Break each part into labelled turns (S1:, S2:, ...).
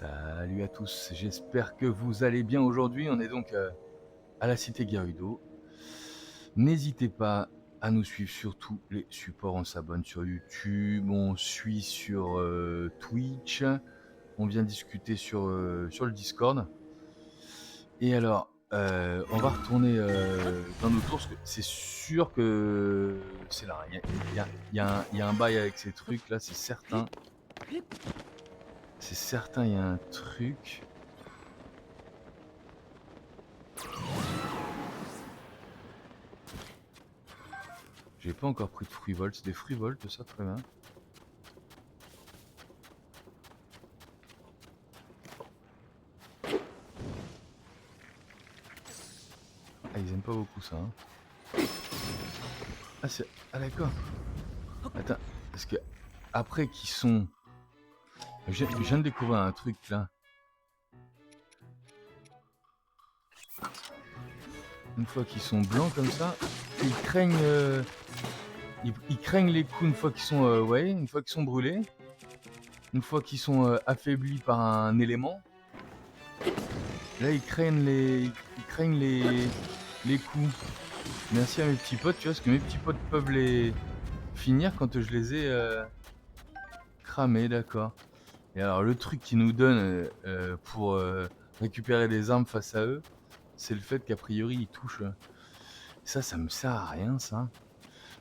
S1: Salut à tous, j'espère que vous allez bien aujourd'hui. On est donc à la Cité Gerudo. N'hésitez pas à nous suivre sur tous les supports. On s'abonne sur YouTube, on suit sur Twitch, on vient discuter sur le Discord. Et alors, on va retourner dans nos tours, parce que c'est sûr que c'est là. Il y a un bail avec ces trucs là, c'est certain. C'est certain, il y a un truc. J'ai pas encore pris de fruits volts. C'est des fruits volts, ça, très bien. Ah, ils aiment pas beaucoup ça. Hein. Ah, c'est... Ah, d'accord. Attends, parce que après qu'ils sont... Je viens de découvrir un truc, là. Une fois qu'ils sont blancs comme ça, ils craignent... Ils craignent les coups une fois qu'ils sont... ouais, une fois qu'ils sont brûlés. Une fois qu'ils sont affaiblis par un élément. Là, ils craignent les coups. Merci à mes petits potes, tu vois, parce que mes petits potes peuvent les finir quand je les ai cramés, d'accord. Et alors, le truc qu'ils nous donnent pour récupérer des armes face à eux, c'est le fait qu'a priori, ils touchent. Ça me sert à rien, ça.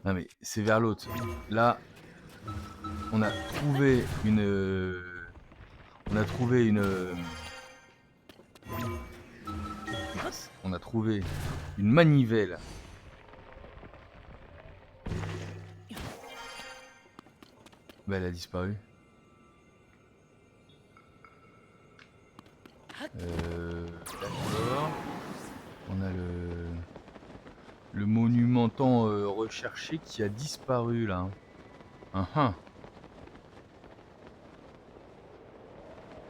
S1: Non, mais c'est vers l'autre. Là, on a trouvé une... on a trouvé une... mince, on a trouvé une manivelle. Bah, elle a disparu. D'accord. On a le monument tant recherché qui a disparu, là.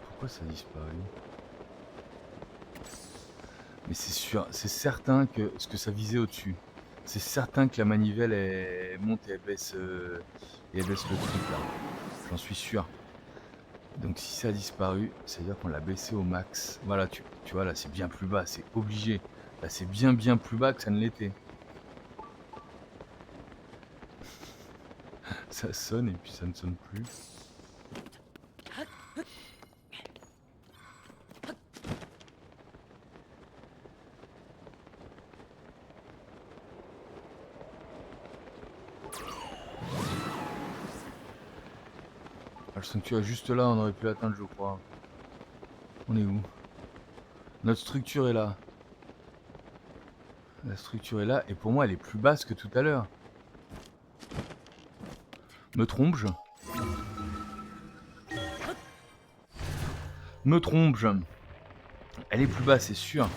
S1: Pourquoi ça a disparu? Mais c'est sûr, c'est certain que ce que ça visait au-dessus. C'est certain que la manivelle elle monte et elle baisse le truc là. J'en suis sûr. Donc si ça a disparu, c'est-à-dire qu'on l'a baissé au max. Voilà, tu vois là c'est bien plus bas, c'est obligé. Là c'est bien plus bas que ça ne l'était. Ça sonne et puis ça ne sonne plus. Ah, le sanctuaire juste là, on aurait pu l'atteindre je crois. On est où? Notre structure est là. La structure est là et pour moi elle est plus basse que tout à l'heure. Me trompe-je? Me trompe-je? Elle est plus basse, c'est sûr.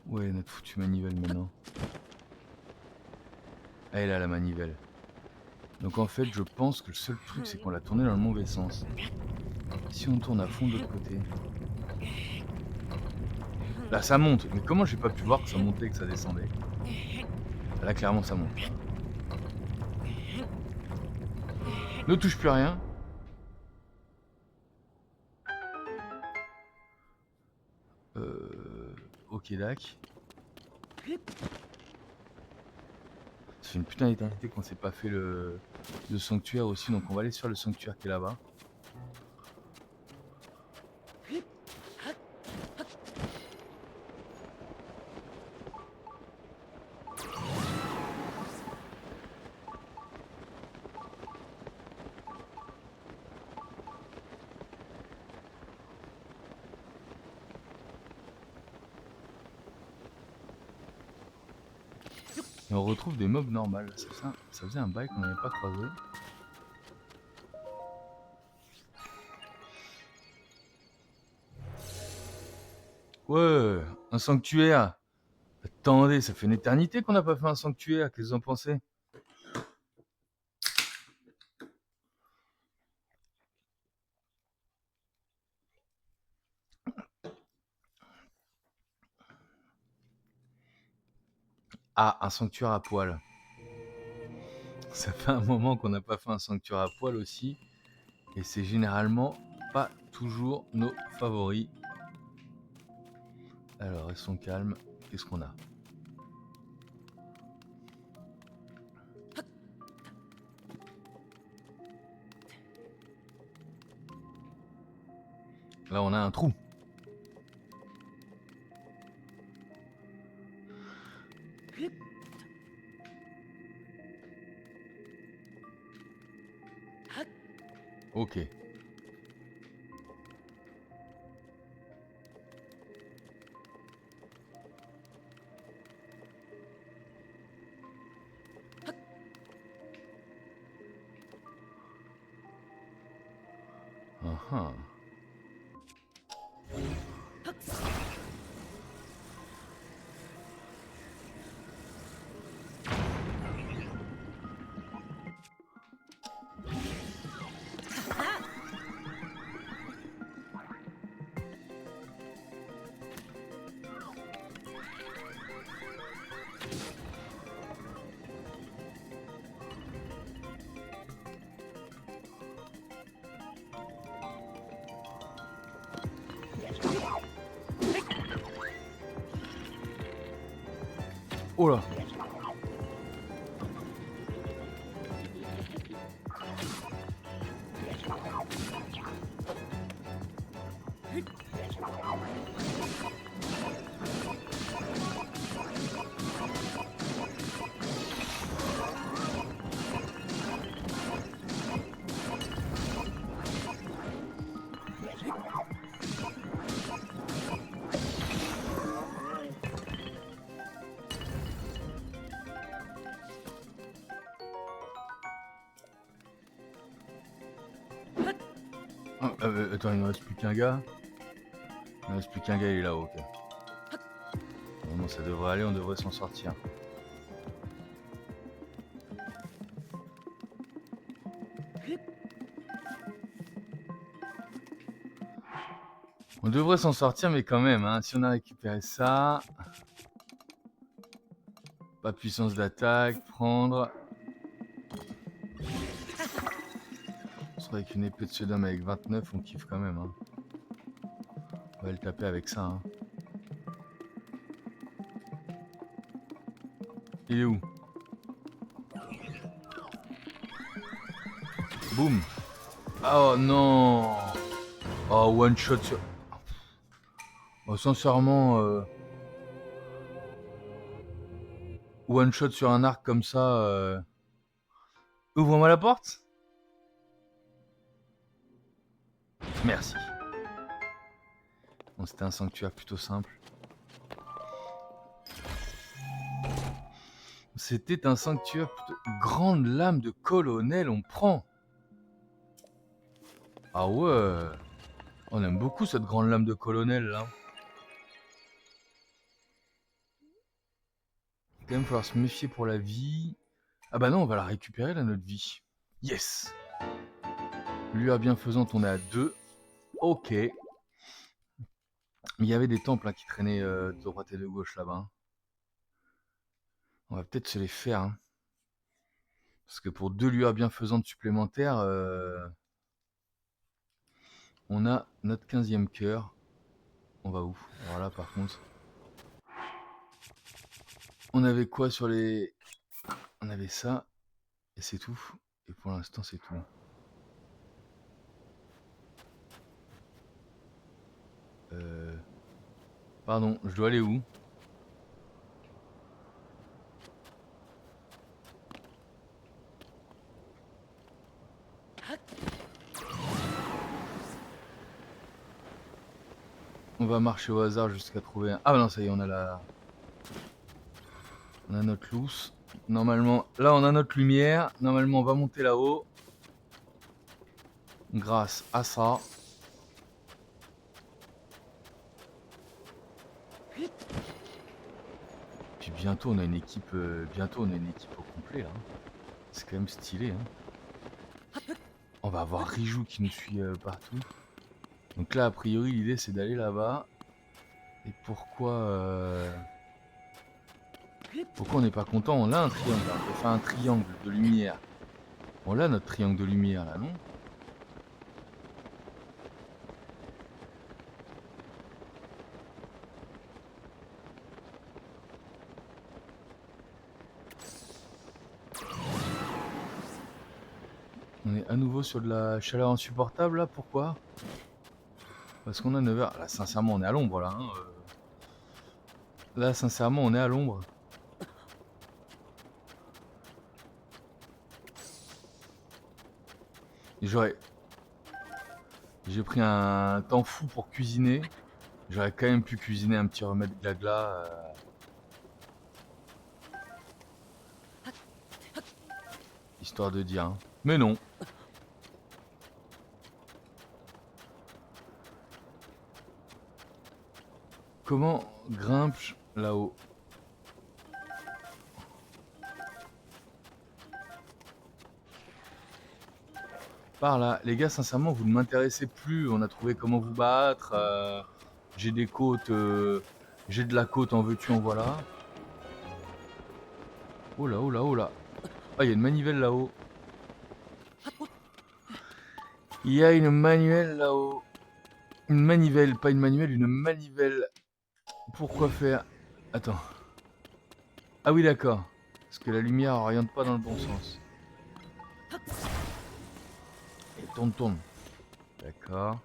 S1: Ouais, notre foutue manivelle maintenant. Elle est là, la manivelle. Donc en fait, je pense que le seul truc, c'est qu'on l'a tourné dans le mauvais sens. Si on tourne à fond de l'autre côté... Là, ça monte. Mais comment j'ai pas pu voir que ça montait et que ça descendait? Là, clairement, ça monte. Ne touche plus à rien. Ok, dac. Ça fait une putain d'éternité qu'on s'est pas fait le sanctuaire aussi, donc on va aller sur le sanctuaire qui est là-bas. Et on retrouve des mobs normales. Ça faisait un bail qu'on n'avait pas croisé. Ouais, un sanctuaire. Attendez, ça fait une éternité qu'on n'a pas fait un sanctuaire. Qu'est-ce que vous en pensez? Ah, un sanctuaire à poil. Ça fait un moment qu'on n'a pas fait un sanctuaire à poil aussi. Et c'est généralement pas toujours nos favoris. Alors, restons calmes. Qu'est-ce qu'on a? Là, on a un trou. Ok. Uhum. Oh là. Attends, il ne reste plus qu'un gars. Il ne reste plus qu'un gars, il est là-haut. Ok. Bon, ça devrait aller, on devrait s'en sortir. On devrait s'en sortir, mais quand même, hein, si on a récupéré ça... Pas de puissance d'attaque, prendre... Avec une épée de Sodome avec 29, on kiffe quand même. Hein. On va le taper avec ça. Hein. Il est où? Boum. Oh non. Oh, one shot sur... Oh, sincèrement... One shot sur un arc comme ça... Ouvre-moi la porte. Merci. Bon, c'était un sanctuaire plutôt simple. C'était un sanctuaire plutôt... Grande lame de colonel, on prend. Ah ouais. On aime beaucoup cette grande lame de colonel là. Il va quand même falloir se méfier pour la vie. Ah bah non, on va la récupérer là, notre vie. Yes. Lueur bienfaisante, on est à 2. Ok. Mais il y avait des temples hein, qui traînaient de droite et de gauche là-bas. Hein. On va peut-être se les faire. Hein. Parce que pour 2 lueurs bienfaisantes supplémentaires, on a notre 15e cœur. On va où? Alors là par contre. On avait quoi sur les... On avait ça. Et c'est tout. Et pour l'instant c'est tout. Pardon, je dois aller où? On va marcher au hasard jusqu'à trouver un... Ah bah non, ça y est, on a la... On a notre loose. Normalement, là on a notre lumière. Normalement, on va monter là-haut. Grâce à ça. Puis bientôt on a une équipe, au complet là. C'est quand même stylé. Hein. On va avoir Rijou qui nous suit partout. Donc là, a priori, l'idée c'est d'aller là-bas. Et pourquoi Pourquoi on n'est pas content? On a un triangle, là. On peut faire un triangle de lumière. On a notre triangle de lumière là, non? On est à nouveau sur de la chaleur insupportable là, pourquoi? Parce qu'on a 9 heures. Là, sincèrement, on est à l'ombre là. Hein, Là, sincèrement, on est à l'ombre. J'aurais... J'ai pris un temps fou pour cuisiner. J'aurais quand même pu cuisiner un petit remède glagla. Histoire de dire. Hein. Mais non. Comment grimpe là-haut? Par là. Les gars, sincèrement, vous ne m'intéressez plus. On a trouvé comment vous battre. J'ai des côtes. J'ai de la côte, en veux-tu, en voilà. Oh là, oh là, oh là. Ah, il y a une manivelle là-haut. Il y a une manuelle là-haut. Une manivelle, pas une manuelle, une manivelle. Pourquoi faire? Attends. Ah oui, d'accord. Parce que la lumière oriente pas dans le bon sens. Et tourne, tourne. D'accord.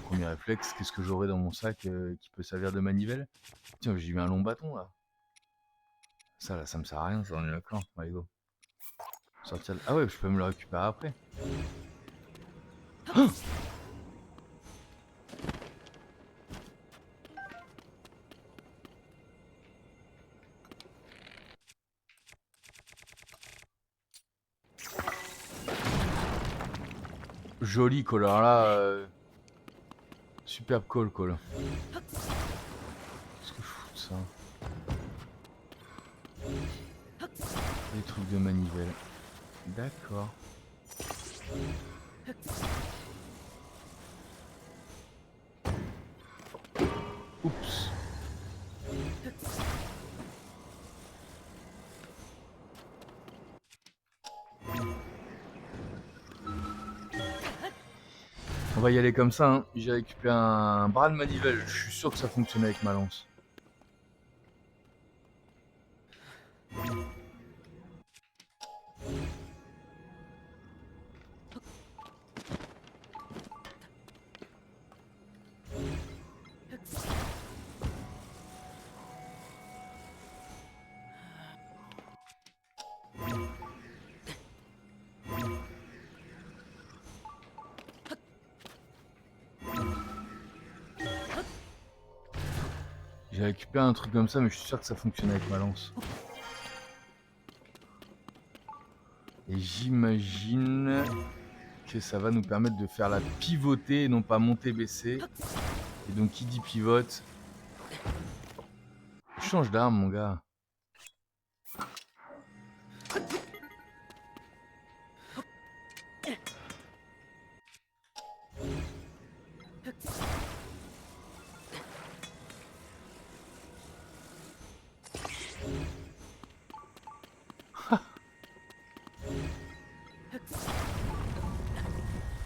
S1: Premier réflexe, qu'est-ce que j'aurai dans mon sac qui peut servir de manivelle? Tiens, j'ai eu un long bâton là. Ça là, ça me sert à rien, ça, on est d'accord. Allez, go. Sortir... Ah ouais, je peux me le récupérer après. Oh, joli call, alors là, superbe call. Qu'est-ce que je fous de ça? Des trucs de manivelle. D'accord. Oups. On va y aller comme ça, hein. J'ai récupéré un bras de manivelle, je suis sûr que ça fonctionne avec ma lance. J'ai récupéré un truc comme ça, mais je suis sûr que ça fonctionne avec ma lance. Et j'imagine que ça va nous permettre de faire la pivoter et non pas monter-baisser. Et donc qui dit pivote... Change d'arme mon gars.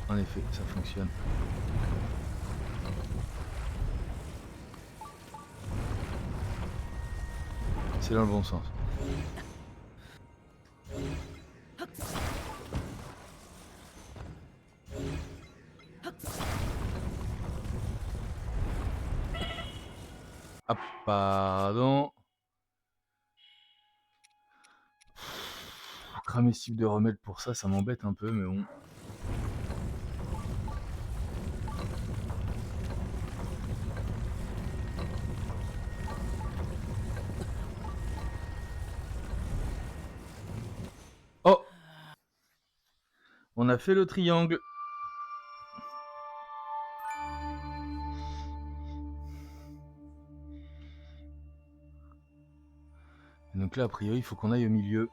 S1: En effet, ça fonctionne. C'est dans le bon sens. Ah, pardon. Cramer ce type de remède pour ça, ça m'embête un peu, mais bon. Oh! On a fait le triangle. Donc là, a priori, il faut qu'on aille au milieu.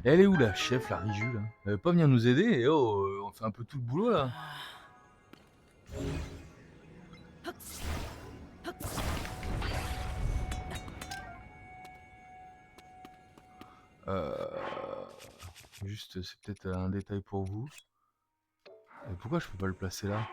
S1: Et elle est où la chef, la Riju là? Elle veut pas venir nous aider? Et oh, on fait un peu tout le boulot là. Juste, c'est peut-être un détail pour vous. Et pourquoi je peux pas le placer là?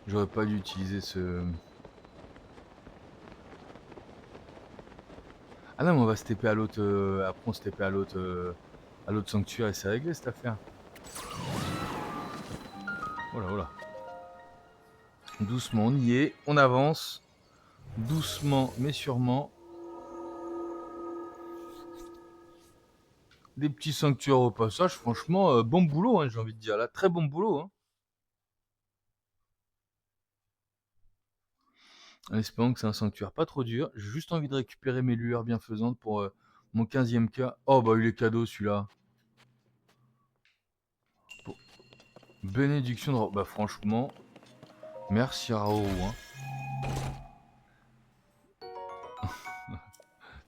S1: J'aurais pas dû utiliser ce... Ah non, mais on va se TP à l'autre... Après on se TP à l'autre sanctuaire et c'est réglé cette affaire. Voilà, voilà. Doucement, on y est. On avance. Doucement, mais sûrement. Des petits sanctuaires au passage. Franchement, bon boulot, hein, j'ai envie de dire. Là, très bon boulot. Hein. En espérant que c'est un sanctuaire pas trop dur. J'ai juste envie de récupérer mes lueurs bienfaisantes pour mon 15e cas. Oh, bah, il est cadeau celui-là. Bon. Bénédiction de... Bah, franchement, merci Raoru. Hein.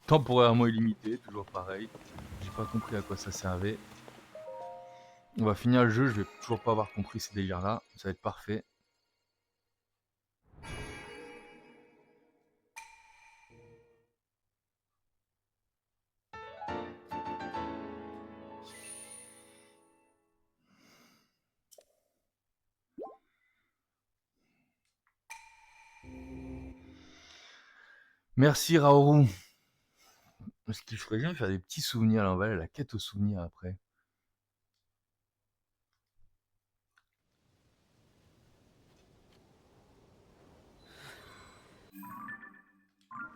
S1: Temporairement illimité, toujours pareil. J'ai pas compris à quoi ça servait. On va finir le jeu, je vais toujours pas avoir compris ces délires-là. Ça va être parfait. Merci Raoru. Ce qu'il ferait bien, faire des petits souvenirs. Là, on va aller à la quête aux souvenirs après.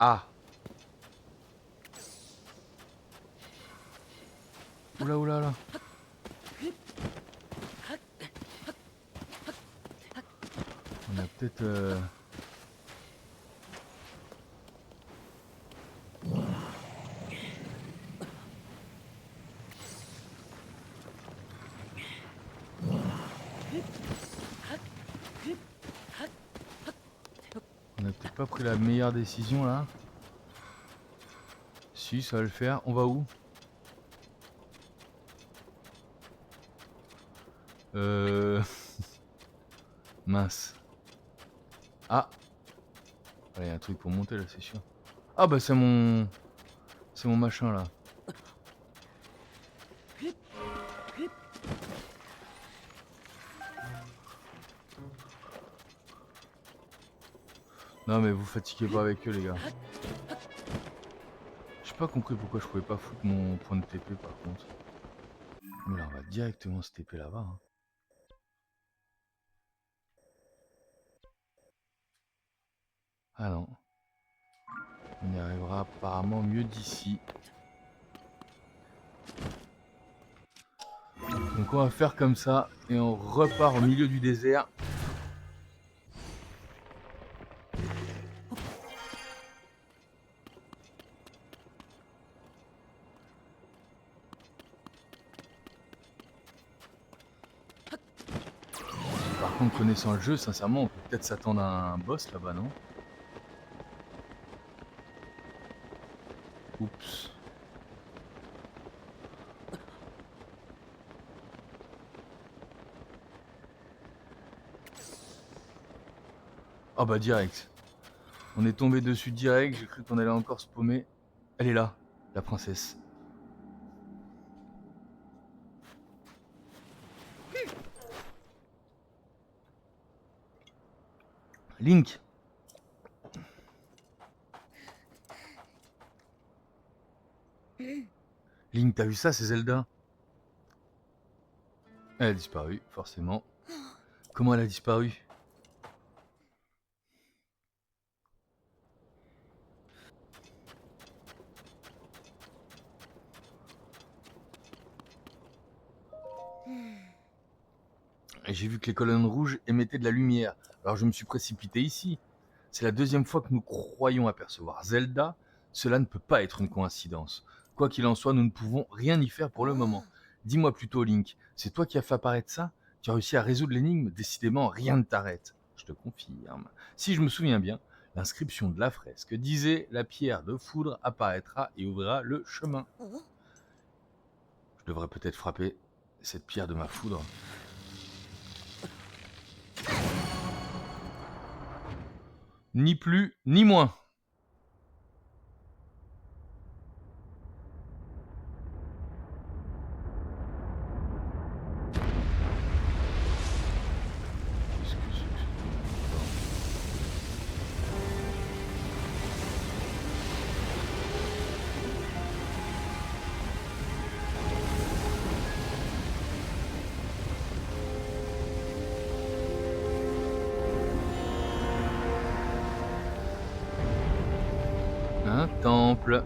S1: Ah. Oula, oula, là. On a peut-être... On a peut-être pas pris la meilleure décision là. Si, ça va le faire. On va où? Mince. Ah. Il y a un truc pour monter là, c'est sûr. Ah bah c'est mon... C'est mon machin là. Non mais vous fatiguez pas avec eux les gars. J'ai pas compris pourquoi je pouvais pas foutre mon point de TP par contre. Mais là on va directement se TP là-bas. Hein. Ah non. On y arrivera apparemment mieux d'ici. Donc on va faire comme ça et on repart au milieu du désert. Par contre, connaissant le jeu, sincèrement, on peut peut-être s'attendre à un boss là-bas, non? Oups. Ah bah direct. On est tombé dessus direct, j'ai cru qu'on allait encore se paumer. Elle est là, la princesse. Link. Link, t'as vu ça, c'est Zelda? Elle a disparu, forcément. Comment elle a disparu? j'ai vu que les colonnes rouges émettaient de la lumière, alors je me suis précipité ici. C'est la deuxième fois que nous croyons apercevoir Zelda. Cela ne peut pas être une coïncidence. Quoi qu'il en soit, nous ne pouvons rien y faire pour le moment. Dis-moi plutôt, Link, c'est toi qui as fait apparaître ça? Tu as réussi à résoudre l'énigme? Décidément, rien ne t'arrête. Je te confirme. Si je me souviens bien, l'inscription de la fresque disait « La pierre de foudre apparaîtra et ouvrira le chemin ». Je devrais peut-être frapper cette pierre de ma foudre. Ni plus, ni moins. Qu'est-ce que c'est que un temple.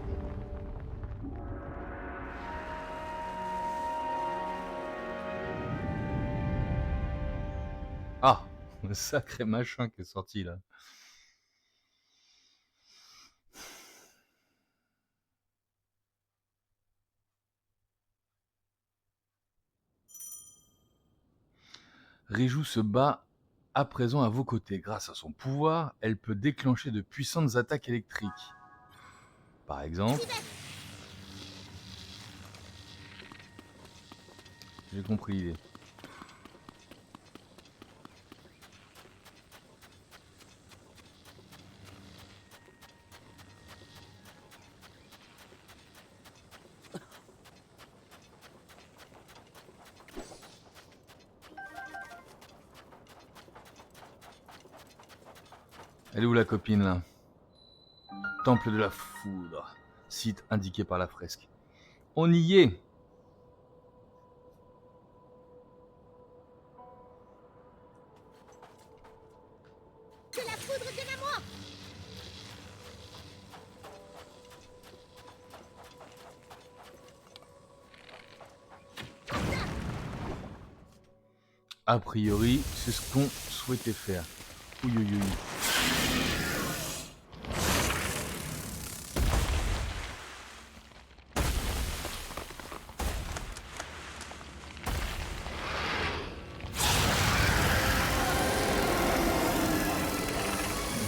S1: Ah, un sacré machin qui est sorti là. Riju se bat à présent à vos côtés. Grâce à son pouvoir, elle peut déclencher de puissantes attaques électriques. Par exemple... J'ai compris l'idée. Elle est où la copine là? Temple de la foudre. Site indiqué par la fresque. On y est!
S2: Que la foudre vienne à moi!
S1: A priori, c'est ce qu'on souhaitait faire. Ouïe, ouïe, ouïe.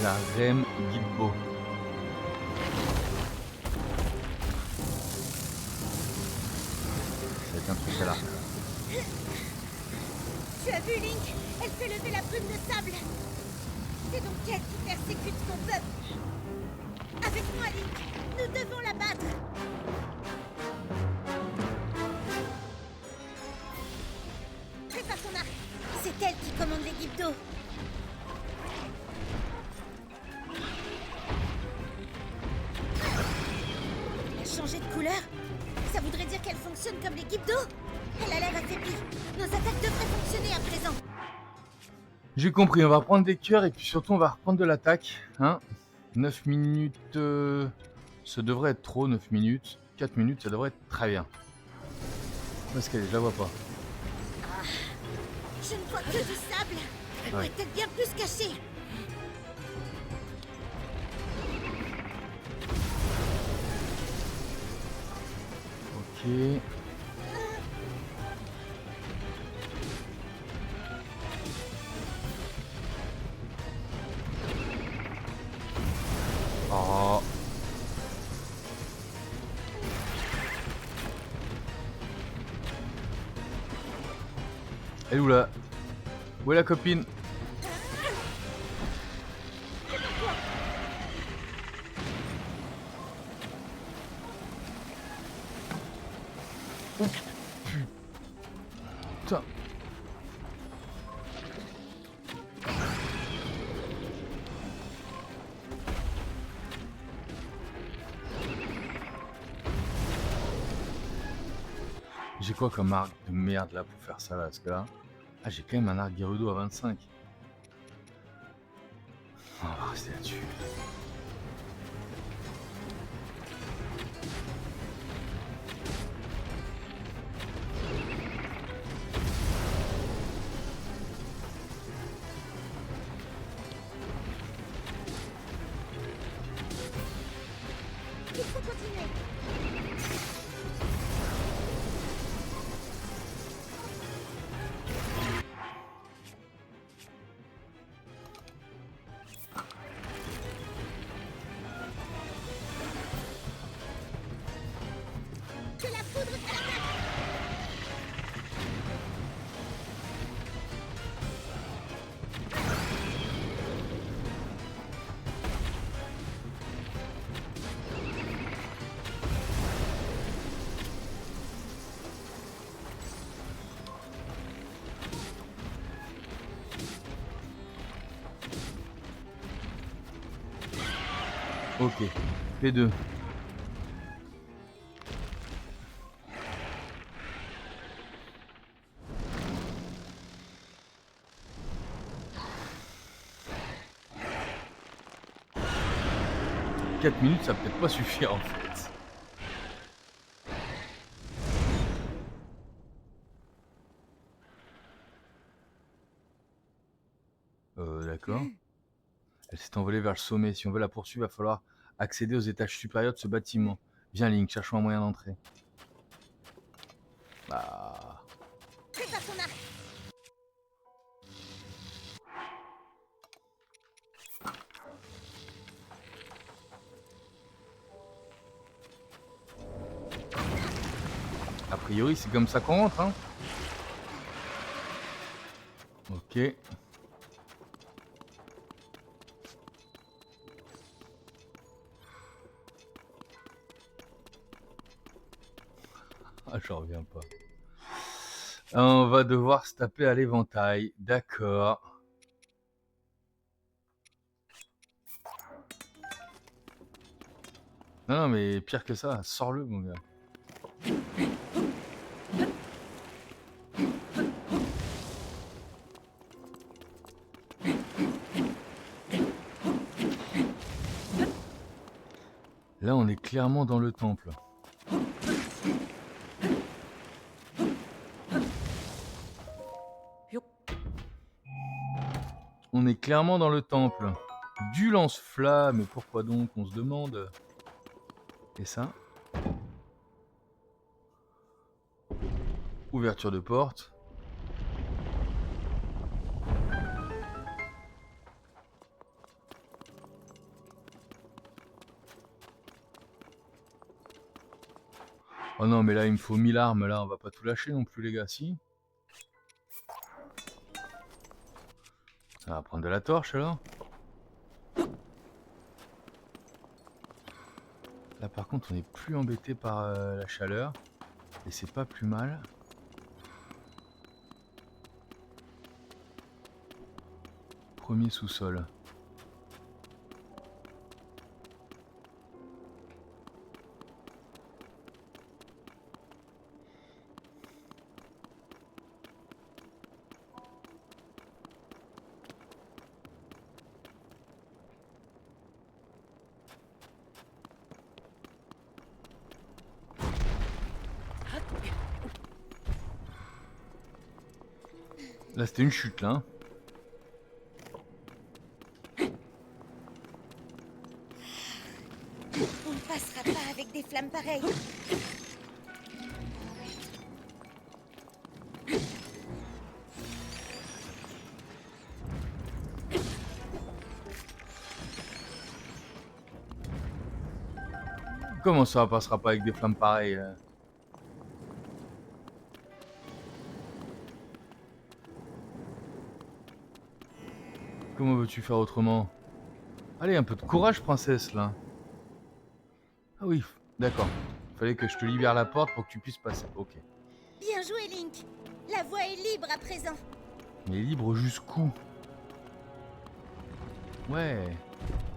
S1: La Rem Guilbeault. Ça va être un truc à l'arc.
S2: Tu as vu, Link? Elle fait lever la brume de sable. C'est donc elle qui persécute son peuple. Avec moi, Link, nous devons la battre. Prépare ton arc. C'est elle qui commande les Guilbeault. Elle a changé de couleur. Ça voudrait dire qu'elle fonctionne comme les Guilbeault. Elle a l'air affaiblie. Nos attaques devraient fonctionner à présent.
S1: J'ai compris, on va prendre des cœurs et puis surtout on va reprendre de l'attaque. Hein, 9 minutes, ça devrait être trop, 9 minutes. 4 minutes, ça devrait être très bien. Où est-ce qu'elle est? Je la vois pas.
S2: Je ne vois que du sable. Elle
S1: Ouais.
S2: est-elle bien plus cachée?
S1: Ok. Oh. Elle est où là? Où est la copine? Oh, putain. J'ai quoi comme arc de merde là pour faire ça là? Parce que là... Ah, j'ai quand même un arc Gerudo à 25. On va rester là-dessus. Ok. P2. « 4 minutes, ça va peut-être pas suffire en fait. D'accord. Elle s'est envolée vers le sommet. Si on veut la poursuivre, il va falloir accéder aux étages supérieurs de ce bâtiment. Viens Link, cherchons un moyen d'entrer. Bah...
S2: Prépare ton arc.
S1: A priori, c'est comme ça qu'on rentre, hein. Ok. Ah, j'en reviens pas. On va devoir se taper à l'éventail. D'accord. Non, non, mais pire que ça, sors-le, mon gars. Là, on est clairement dans le temple. On est clairement dans le temple. Du lance-flamme, mais pourquoi donc, on se demande. Et ça? Ouverture de porte. Oh non, mais là, il me faut 1000 armes, là, on va pas tout lâcher non plus, les gars, si. On va prendre de la torche, alors. Là, par contre, on est plus embêté par la chaleur. Et c'est pas plus mal. Premier sous-sol. Là, c'était une chute, là. Hein.
S2: On ne passera pas avec des flammes pareilles.
S1: Comment ça passera pas avec des flammes pareilles? Comment veux-tu faire autrement? Allez, un peu de courage, princesse, là. Ah oui, d'accord. Fallait que je te libère la porte pour que tu puisses passer. Ok.
S2: Bien joué, Link. La voie est libre à présent.
S1: Mais libre jusqu'où? Ouais.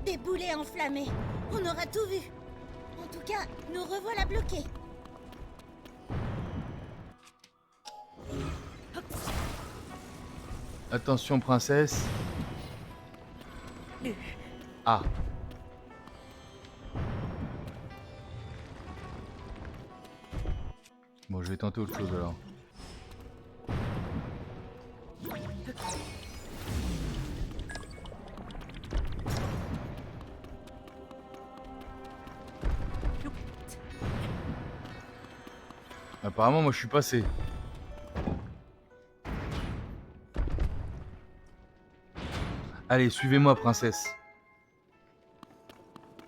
S2: Des boulets enflammés. On aura tout vu. En tout cas, nous revoilà bloqués.
S1: Attention, princesse. Ah. Bon, je vais tenter autre chose alors. Apparemment, moi je suis passé. Allez, suivez-moi, princesse.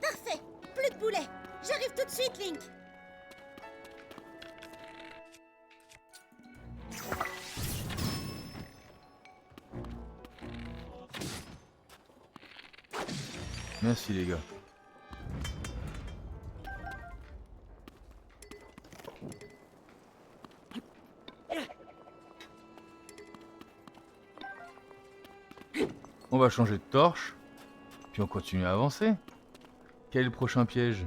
S2: Parfait. Plus de boulets. J'arrive tout de suite, Link.
S1: Merci les gars. On va changer de torche. Puis on continue à avancer. Quel est le prochain piège?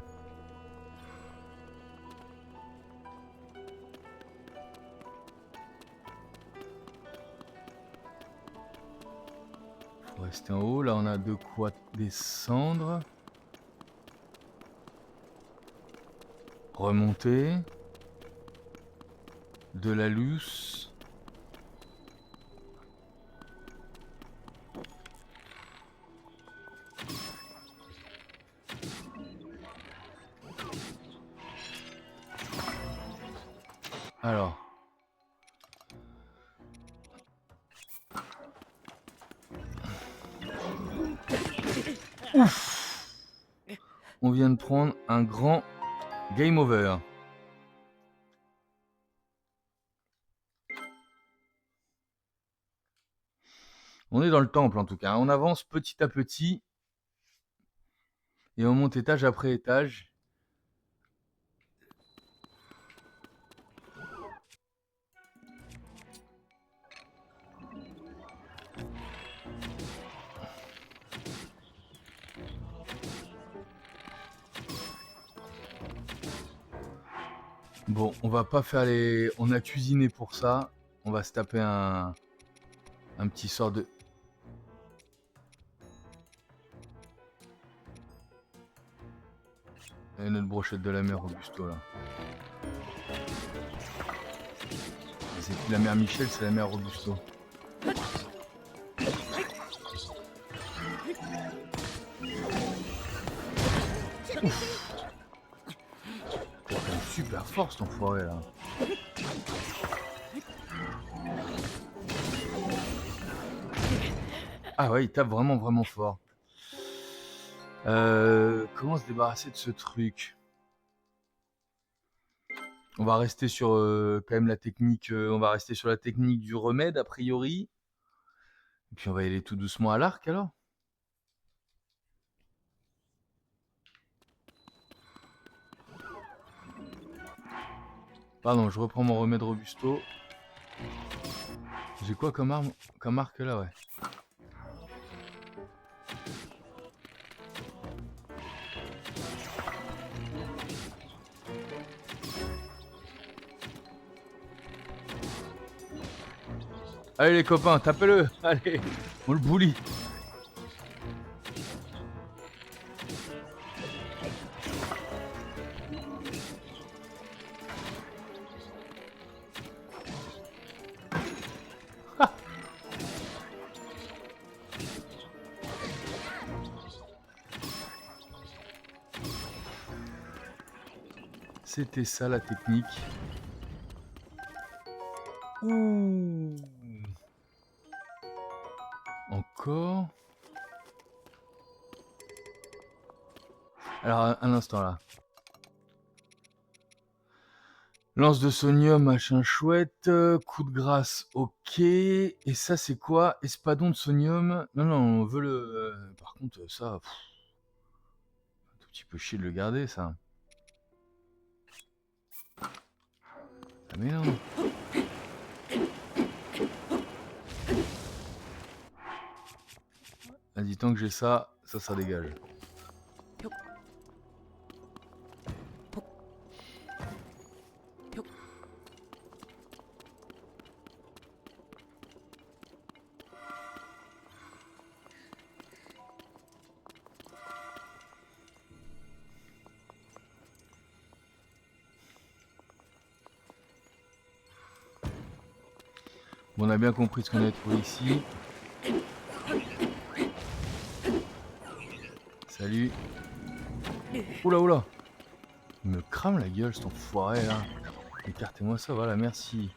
S1: Faut rester en haut. Là, on a de quoi descendre. Remonter. De la luce. Alors. Ouf! On vient de prendre un grand game over. On est dans le temple en tout cas. On avance petit à petit. Et on monte étage après étage. Bon, on va pas faire les... On a cuisiné pour ça. On va se taper un petit sort de... Et notre brochette de la mer Robusto là. C'est plus la mère Michel, c'est la mère Robusto. Ouf. T'as une super force ton foiré là. Ah ouais, il tape vraiment fort. Comment se débarrasser de ce truc? On va rester sur quand même la technique. On va rester sur la technique du remède a priori. Et puis on va y aller tout doucement à l'arc alors. Pardon, je reprends mon remède Robusto. J'ai quoi comme arme, comme arc là, ouais. Allez les copains, tapez-le. Allez, on le bully. C'était ça la technique. Ouh. Encore. Alors un instant là. Lance de sonium, machin chouette. Coup de grâce, ok. Et ça c'est quoi? Espadon de sonium. Non, non, on veut le... par contre ça... Pff, un tout petit peu chier de le garder ça. Ah mais non. Vas-y, tant que j'ai ça, ça dégage. Bon, on a bien compris ce qu'on a trouvé ici. Salut. Oula, oula. Il me crame la gueule, cet enfoiré là. Écartez-moi ça, voilà, merci.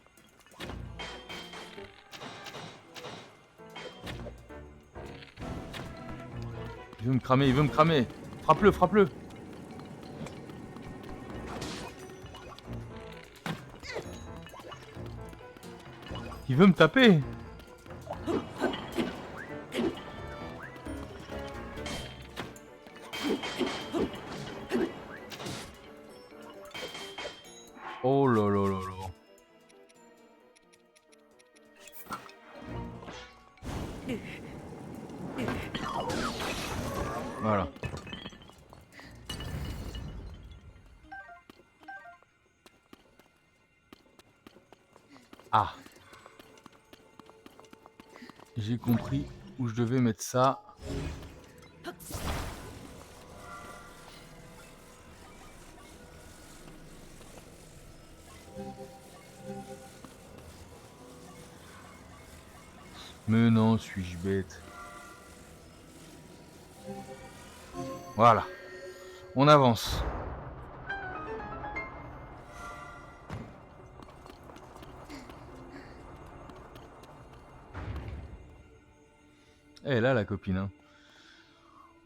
S1: Il veut me cramer, il veut me cramer. Frappe-le, frappe-le. Il veut me taper. Oh là là là là. Voilà. Ah. J'ai compris où je devais mettre ça. Mais non, suis-je bête? Voilà. On avance. Elle est là, la copine. Hein.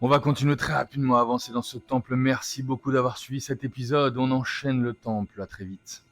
S1: On va continuer très rapidement à avancer dans ce temple. Merci beaucoup d'avoir suivi cet épisode. On enchaîne le temple. À très vite.